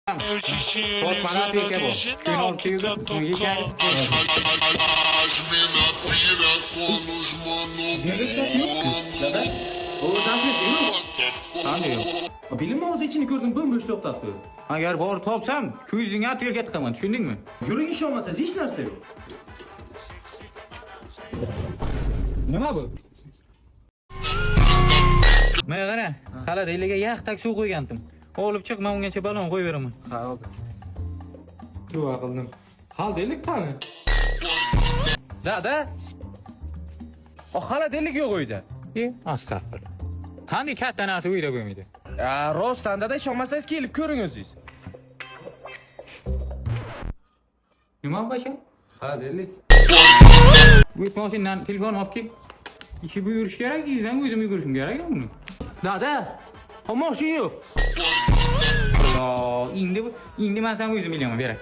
Вот para ti que vos, que no tigo, no llega. Bilim ağzı içini gördüm, bömrüş to'xtatdi. Agar bor topsam, ko'zingga at yerga tiqaman, tushundingmi? Yuring ish olmasa hech narsa yo'q. Nima bu? Men qara, xaladiliga yaxtak suv qo'ygandim. Olib chiq, men ungacha balon qo'yib beraman. Ha, oldi. Duo qildim. Xaldelik qani? Da. O xaladelik yo'q uyda. Astagfirullah. Qanday katta narsa uyda bo'lmaydi? Rostdan da ishonmasangiz kelib ko'ring o'zingiz. Nima bo'lsa? Xaladelik. Bu mashinani telefon olib kel. İşi buyurish kerak, izdan o'zim yugurishim kerak buni. Da. O mashin yo'q. Endi men senga o'zim bilaman, beray.